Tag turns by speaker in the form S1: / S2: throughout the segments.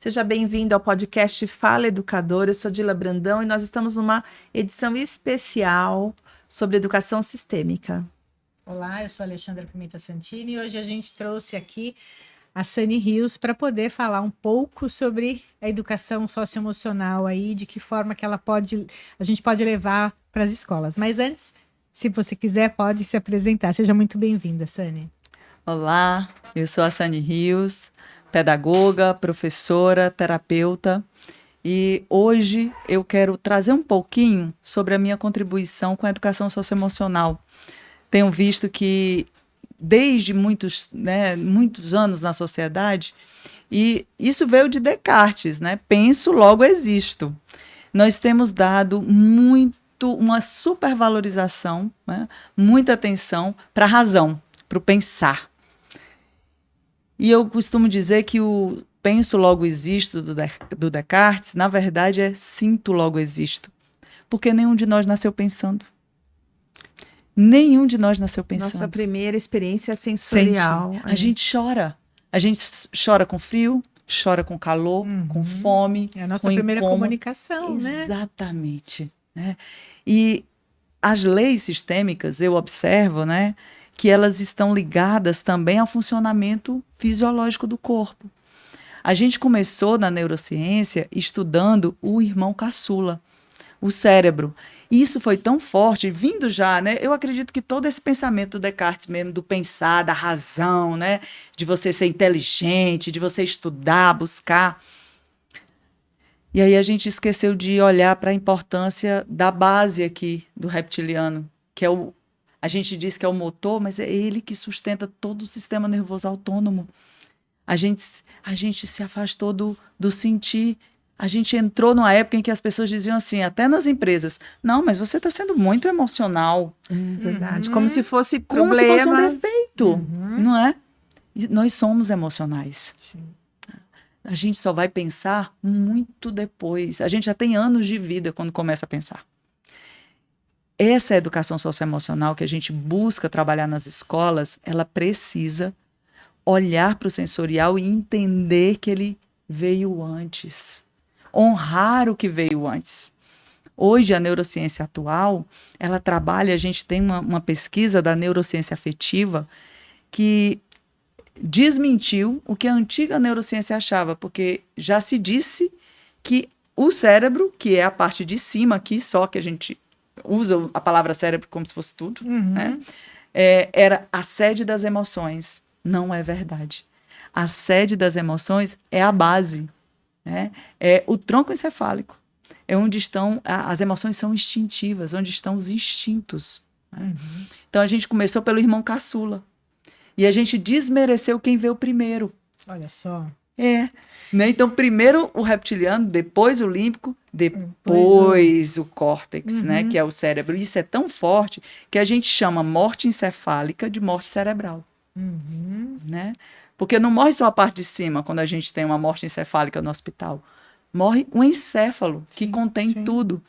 S1: Seja bem-vindo ao podcast Fala Educador. Eu sou Dila Brandão e nós estamos numa edição especial sobre educação sistêmica.
S2: Olá, eu sou Alexandra Pimenta Santini e hoje a gente trouxe aqui a Sani Rios para poder falar um pouco sobre a educação socioemocional aí, de que forma que a gente pode levar para as escolas. Mas antes, se você quiser, pode se apresentar. Seja muito bem-vinda, Sani.
S3: Olá, eu sou a Sani Rios, pedagoga, professora, terapeuta, e hoje eu quero trazer um pouquinho sobre a minha contribuição com a educação socioemocional. Tenho visto que desde muitos anos na sociedade, e isso veio de Descartes, né? Penso, logo existo. Nós temos dado uma supervalorização, né? Muita atenção para a razão, para o pensar. E eu costumo dizer que o penso, logo existo do Descartes, na verdade é sinto, logo existo. Porque nenhum de nós nasceu pensando. Nenhum de nós nasceu pensando.
S1: Nossa primeira experiência sensorial.
S3: A gente chora. A gente chora com frio, chora com calor, com fome.
S2: É a nossa primeira comunicação, né?
S3: Exatamente. Né? E as leis sistêmicas, eu observo, né, que elas estão ligadas também ao funcionamento fisiológico do corpo. A gente começou na neurociência estudando o irmão caçula, o cérebro. E isso foi tão forte, vindo já, né? Eu acredito que todo esse pensamento do Descartes mesmo, do pensar, da razão, né? De você ser inteligente, de você estudar, buscar. E aí a gente esqueceu de olhar para a importância da base aqui do reptiliano, que é a gente diz que é o motor, mas é ele que sustenta todo o sistema nervoso autônomo. A gente se afastou do sentir. A gente entrou numa época em que as pessoas diziam assim, até nas empresas, não, mas você está sendo muito emocional.
S1: Verdade. Como se fosse
S3: Como
S1: problema.
S3: se fosse um defeito, não é? E nós somos emocionais.
S2: Sim.
S3: A gente só vai pensar muito depois. A gente já tem anos de vida quando começa a pensar. Essa educação socioemocional que a gente busca trabalhar nas escolas, ela precisa olhar para o sensorial e entender que ele veio antes. Honrar o que veio antes. Hoje, a neurociência atual, ela trabalha, a gente tem uma pesquisa da neurociência afetiva que desmentiu o que a antiga neurociência achava, porque já se disse que o cérebro, que é a parte de cima aqui, só que a gente usa a palavra cérebro como se fosse tudo, né? Era a sede das emoções. Não é verdade. A sede das emoções é a base, né? É o tronco encefálico. É onde estão, as emoções são instintivas, onde estão os instintos. Né? Então a gente começou pelo irmão caçula. E a gente desmereceu quem veio primeiro.
S2: Olha só.
S3: Né? Então, primeiro o reptiliano, depois o límbico, depois o córtex, né? Que é o cérebro. Isso é tão forte que a gente chama morte encefálica de morte cerebral. Né? Porque não morre só a parte de cima quando a gente tem uma morte encefálica no hospital. Morre um encéfalo que contém tudo.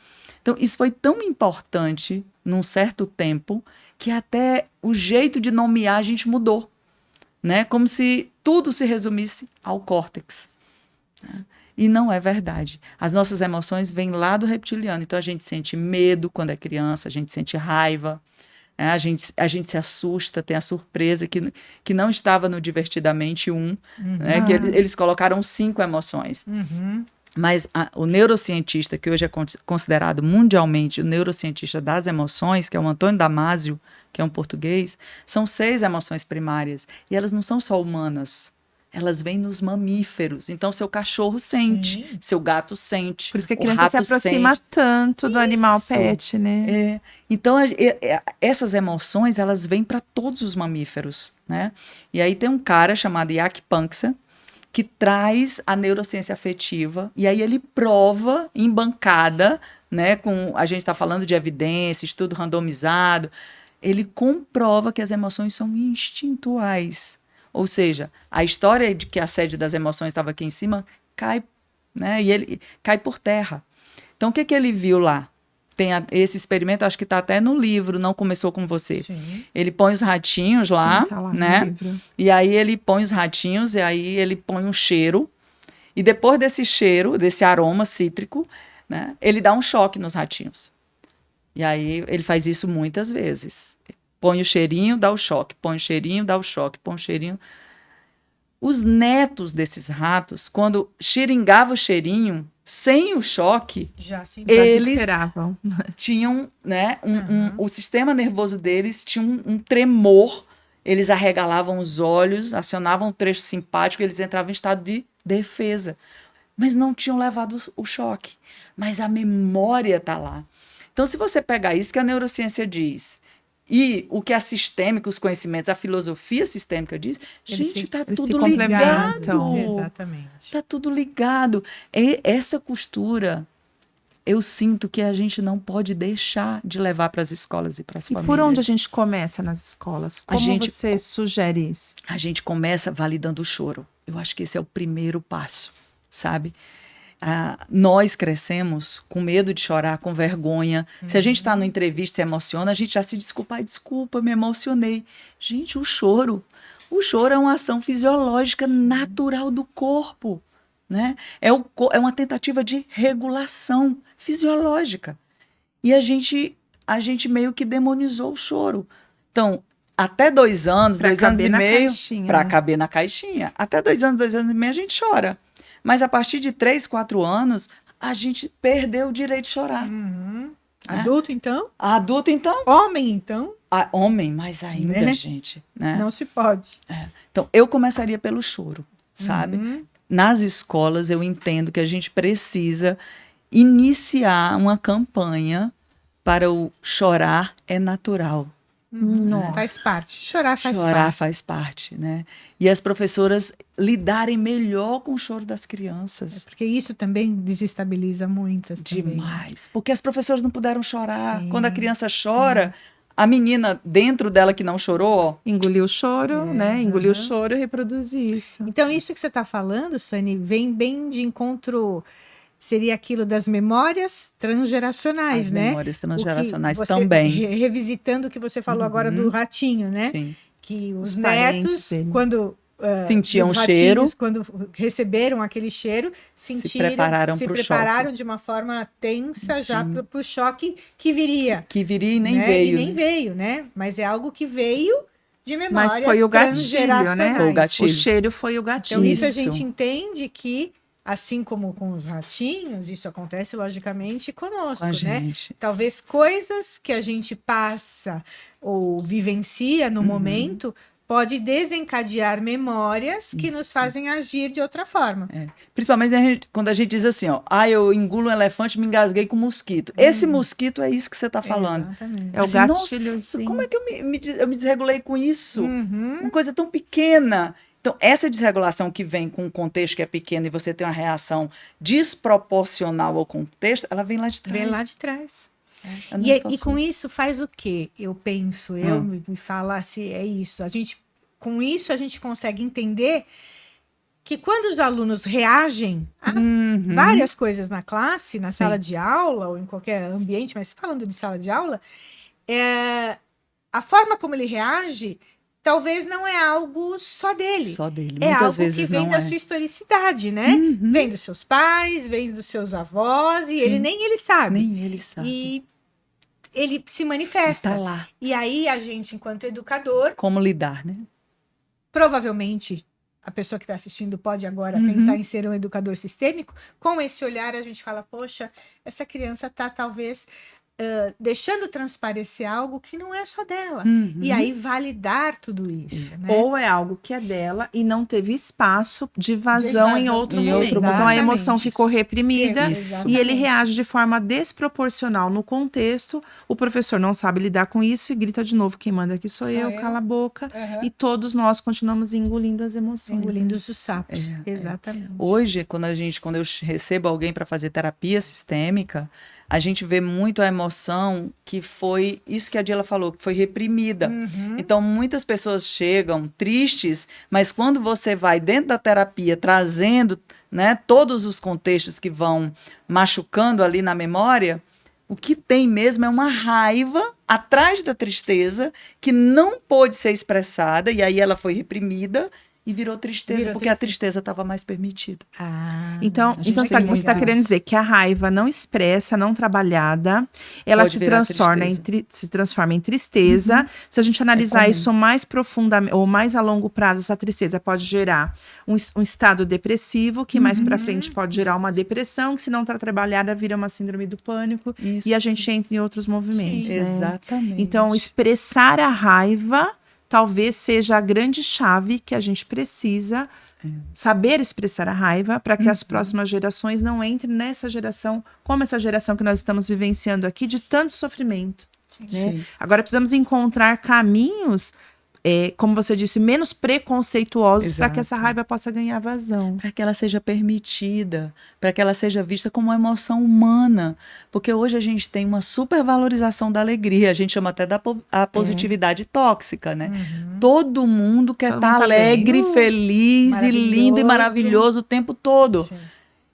S3: Então, isso foi tão importante num certo tempo que até o jeito de nomear a gente mudou. Né? Como se tudo se resumisse ao córtex. Né? E não é verdade. As nossas emoções vêm lá do reptiliano. Então, a gente sente medo quando é criança, a gente sente raiva, né? A gente se assusta, tem a surpresa que não estava no Divertidamente 1, né? Que eles colocaram 5 emoções. Mas o neurocientista, que hoje é considerado mundialmente o neurocientista das emoções, que é o Antônio Damasio, que é um português, são 6 emoções primárias. E elas não são só humanas. Elas vêm nos mamíferos. Então, seu cachorro sente, seu gato sente.
S1: Por isso que a criança se aproxima tanto do animal pet, né?
S3: Então, essas emoções, elas vêm para todos os mamíferos, né? E aí tem um cara chamado Jaak Panksepp, que traz a neurociência afetiva, e aí ele prova em bancada, né, a gente está falando de evidência, estudo randomizado, ele comprova que as emoções são instintuais. Ou seja, a história de que a sede das emoções estava aqui em cima cai, né, e ele cai por terra. Então, o que ele viu lá? Tem esse experimento, acho que está até no livro, Não Começou Com Você.
S2: Sim.
S3: Ele põe os ratinhos lá,
S1: Sim, tá lá
S3: né?
S1: no livro.
S3: E aí ele põe os ratinhos, e aí ele põe um cheiro, E depois desse cheiro, desse aroma cítrico, né, ele dá um choque nos ratinhos. E aí ele faz isso muitas vezes. Põe o cheirinho, dá o choque. Põe o cheirinho, dá o choque. Põe o cheirinho. Os netos desses ratos, quando xiringava o cheirinho, sem o choque,
S2: Já sim.
S3: eles
S1: Desesperavam.
S3: tinham, né, o sistema nervoso deles tinha um tremor, eles arregalavam os olhos, acionavam o trecho simpático, eles entravam em estado de defesa. Mas não tinham levado o choque. Mas a memória está lá. Então, se você pegar isso que a neurociência diz, e o que a sistêmica, os conhecimentos, a filosofia sistêmica diz, gente, está
S1: se
S3: tudo
S1: complementam.
S3: ligado.
S2: Exatamente.
S3: Está tudo ligado. E essa costura, eu sinto que a gente não pode deixar de levar para as escolas e para as
S1: E
S3: famílias.
S1: por onde a gente começa nas escolas? Como
S3: gente-
S1: você sugere isso?
S3: A gente começa validando o choro. Eu acho que esse é o primeiro passo, sabe? Nós crescemos com medo de chorar, com vergonha. Se a gente está numa entrevista e se emociona, a gente já se desculpa. Ai, desculpa, me emocionei. Gente, o choro é uma ação fisiológica natural do corpo, né? É uma tentativa de regulação fisiológica. E a gente meio que demonizou o choro. Então, até 2 anos,
S1: Pra
S3: 2 anos
S1: caber
S3: e
S1: na
S3: meio,
S1: caixinha,
S3: para
S1: né?
S3: caber na caixinha. Até 2 anos e meio, a gente chora. Mas a partir de 3, 4 anos, a gente perdeu o direito de chorar.
S2: Adulto, então?
S3: Adulto, então?
S2: Homem, então?
S3: Homem, mais ainda,
S2: Né?
S3: gente. Né?
S2: Não se pode.
S3: Então, eu começaria pelo choro, sabe? Nas escolas, eu entendo que a gente precisa iniciar uma campanha para o chorar é natural.
S2: Faz parte. Chorar faz
S3: Chorar
S2: parte.
S3: faz parte, né? E as professoras lidarem melhor com o choro das crianças.
S2: Porque isso também desestabiliza muitas também.
S3: Demais. Porque as professoras não puderam chorar.
S2: Sim,
S3: Quando a criança chora, a menina dentro dela que não chorou, ó,
S1: Engolir o choro, né? Engolir o choro e reproduzir isso.
S2: Então, isso que você está falando, Sani, vem bem de encontro. Seria aquilo das memórias transgeracionais,
S3: as
S2: né?
S3: memórias transgeracionais
S2: O que você-
S3: também.
S2: Revisitando o que você falou agora do ratinho, né?
S3: Sim.
S2: Que os
S1: Os parentes
S2: netos,
S1: dele.
S3: Sentiam
S2: os
S3: cheiro.
S2: ratinhos, quando receberam aquele cheiro, sentiram,
S3: prepararam
S2: se
S3: pro
S2: prepararam de uma forma tensa já
S3: Sim.
S2: para o choque que viria.
S3: Que viria e nem
S2: né?
S3: veio.
S2: E nem
S3: né?
S2: veio, né? Mas é algo que veio de memórias
S1: Mas foi o gatilho,
S2: transgeracionais.
S1: né?
S3: Foi o gatilho.
S1: O cheiro foi o gatilho.
S2: Então, isso a
S3: Isso.
S2: gente entende que, assim como com os ratinhos, isso acontece logicamente conosco,
S3: Com a
S2: né?
S3: gente.
S2: Talvez coisas que a gente passa ou vivencia no momento pode desencadear memórias que nos
S3: Isso.
S2: fazem agir de outra forma.
S3: Principalmente quando a gente diz assim, ó, eu engulo um elefante e me engasguei com um mosquito. Esse mosquito é isso que você está falando.
S2: Exatamente.
S1: É o
S3: Assim,
S1: gatilho.
S3: nossa, como é que eu me desregulei com isso?
S2: Uhum.
S3: Uma coisa tão pequena. Então, essa desregulação que vem com um contexto que é pequeno e você tem uma reação desproporcional ao contexto, ela vem lá de trás.
S2: Vem lá de trás.
S3: Ela não é só
S2: E
S3: sua.
S2: com isso faz o quê? Eu penso, me fala se é isso. Com isso a gente consegue entender que quando os alunos reagem a várias coisas na classe, na
S3: Sim.
S2: sala de aula ou em qualquer ambiente, mas falando de sala de aula, a forma como ele reage talvez não é algo só dele.
S3: Só dele.
S2: É
S3: Muitas
S2: algo
S3: vezes
S2: que vem
S3: não
S2: da
S3: é.
S2: sua historicidade, né? Vem dos seus pais, vem dos seus avós, e ele nem ele sabe.
S3: Nem ele sabe.
S2: E ele se manifesta.
S3: Tá lá.
S2: E aí a gente, enquanto educador,
S3: Como lidar, né?
S2: provavelmente a pessoa que está assistindo pode agora pensar em ser um educador sistêmico. Com esse olhar a gente fala, poxa, essa criança está talvez deixando transparecer algo que não é só dela. E aí validar tudo isso. Né?
S1: Ou é algo que é dela e não teve espaço de vazão em outro
S3: Em
S1: momento.
S3: outro
S1: Então a
S2: momento.
S1: emoção ficou reprimida
S3: Isso.
S1: e ele reage de forma desproporcional no contexto. O professor não sabe lidar com isso e grita de novo: quem manda aqui sou eu, cala a boca. E todos nós continuamos engolindo as emoções.
S2: Engolindo os sapos.
S3: É.
S2: Exatamente.
S3: Hoje, quando eu recebo alguém para fazer terapia sistêmica, a gente vê muito a emoção que foi isso que a Dila falou, que foi reprimida. Então, muitas pessoas chegam tristes, mas quando você vai dentro da terapia trazendo, né, todos os contextos que vão machucando ali na memória, o que tem mesmo é uma raiva atrás da tristeza que não pôde ser expressada, e aí ela foi reprimida, e virou tristeza, porque a tristeza estava mais permitida.
S1: Então você está querendo dizer que a raiva não expressa, não trabalhada, ela se transforma em tristeza. Se a gente analisar isso mais profundamente, ou mais a longo prazo, essa tristeza pode gerar um estado depressivo, que mais para frente pode gerar uma depressão, que se não está trabalhada, vira uma síndrome do pânico, e a gente entra em outros movimentos. Né?
S3: Exatamente.
S1: Então, expressar a raiva talvez seja a grande chave que a gente precisa saber expressar a raiva para que as próximas gerações não entrem nessa geração, como essa geração que nós estamos vivenciando aqui, de tanto sofrimento. Né? Agora precisamos encontrar caminhos, como você disse, menos preconceituosos para que essa raiva possa ganhar vazão.
S3: Para que ela seja permitida, para que ela seja vista como uma emoção humana. Porque hoje a gente tem uma supervalorização da alegria, a gente chama até da positividade tóxica, né? Todo mundo quer estar alegre, feliz e lindo e maravilhoso o tempo todo. Sim.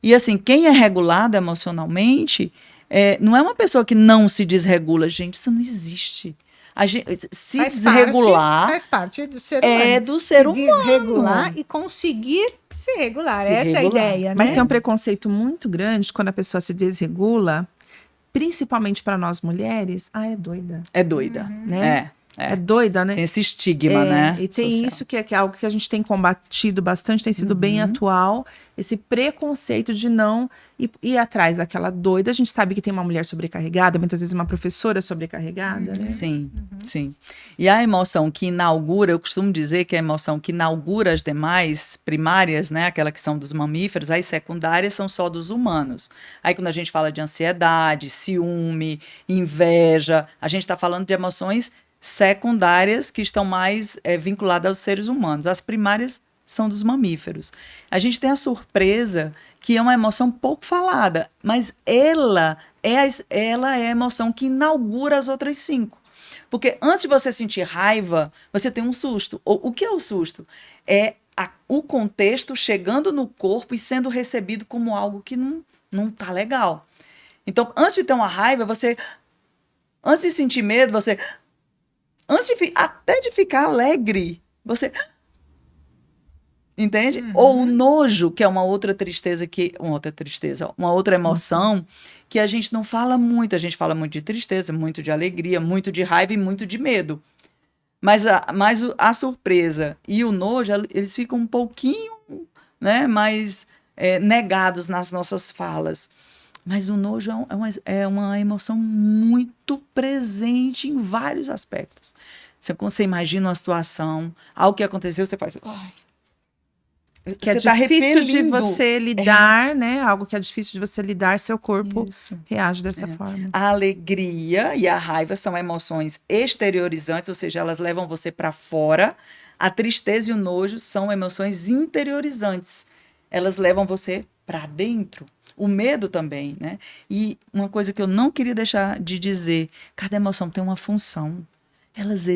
S3: E assim, quem é regulado emocionalmente, não é uma pessoa que não se desregula. Gente, isso não existe. A gente, desregular
S2: faz parte do ser humano.
S3: É do ser humano.
S2: Desregular e conseguir se regular. Essa é a ideia, né?
S1: Mas tem um preconceito muito grande quando a pessoa se desregula, principalmente para nós mulheres. É doida.
S3: É doida.
S1: Né? É doida, né?
S3: Tem esse estigma, né?
S1: E tem social. Isso que é algo que a gente tem combatido bastante, tem sido bem atual, esse preconceito de não ir atrás daquela doida. A gente sabe que tem uma mulher sobrecarregada, muitas vezes uma professora sobrecarregada, né?
S3: Sim, sim. E a emoção que inaugura, eu costumo dizer que a emoção que inaugura as demais primárias, né? Aquela que são dos mamíferos, as secundárias são só dos humanos. Aí quando a gente fala de ansiedade, ciúme, inveja, a gente está falando de emoções secundárias que estão mais vinculadas aos seres humanos. As primárias são dos mamíferos. A gente tem a surpresa que é uma emoção pouco falada, mas ela é a emoção que inaugura as outras 5. Porque antes de você sentir raiva, você tem um susto. O que é o susto? É o contexto chegando no corpo e sendo recebido como algo que não tá legal. Então, antes de ter uma raiva, antes de sentir medo, até de ficar alegre, você... Entende? Ou o nojo, que é uma outra emoção que a gente não fala muito. A gente fala muito de tristeza, muito de alegria, muito de raiva e muito de medo. Mas a surpresa e o nojo, eles ficam um pouquinho, né, mais negados nas nossas falas. Mas o nojo é uma emoção muito presente em vários aspectos. Você imagina uma situação, algo que aconteceu, você faz...
S1: Que é difícil de você lidar, né? Algo que é difícil de você lidar, seu corpo reage dessa forma.
S3: A alegria e a raiva são emoções exteriorizantes, ou seja, elas levam você para fora. A tristeza e o nojo são emoções interiorizantes. Elas levam você para dentro. O medo também, né? E uma coisa que eu não queria deixar de dizer, cada emoção tem uma função. Elas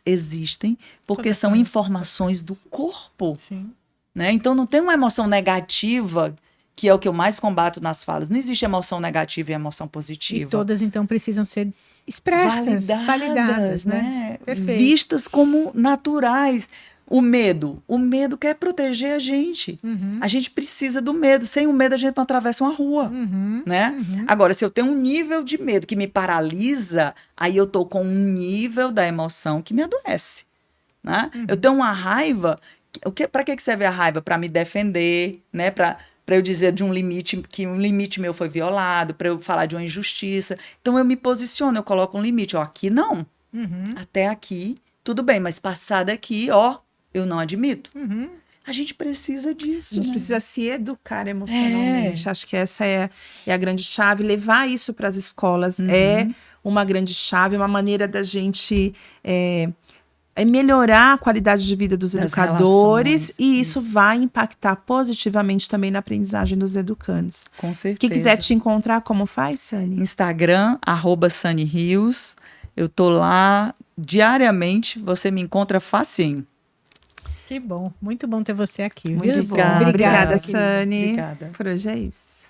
S3: existem porque são informações do corpo.
S2: Sim.
S3: Né? Então, não tem uma emoção negativa, que é o que eu mais combato nas falas. Não existe emoção negativa e emoção positiva.
S2: E todas, então, precisam ser expressas, validadas, né?
S3: Perfeito. Vistas como naturais. O medo quer proteger a gente. A gente precisa do medo. Sem o medo, a gente não atravessa uma rua. Né? Agora, se eu tenho um nível de medo que me paralisa, aí eu tô com um nível da emoção que me adoece. Né? Eu tenho uma raiva... Para que serve a raiva? Para me defender, né? Para eu dizer de um limite, que um limite meu foi violado, para eu falar de uma injustiça. Então, eu me posiciono, eu coloco um limite. Aqui não. Até aqui, tudo bem, mas passar daqui, eu não admito. A gente precisa disso.
S1: A gente precisa se educar emocionalmente. Acho que essa é a grande chave. Levar isso para as escolas é uma grande chave, uma maneira da gente... melhorar a qualidade de vida dos educadores e isso vai impactar positivamente também na aprendizagem dos educandos.
S3: Com certeza.
S1: Quem quiser te encontrar, como faz, Sani?
S3: Instagram, @SaniRios. Eu tô lá diariamente, você me encontra facinho.
S2: Que bom, muito bom ter você aqui.
S1: Muito bom. Obrigada, Sani. Obrigada. Por hoje é isso.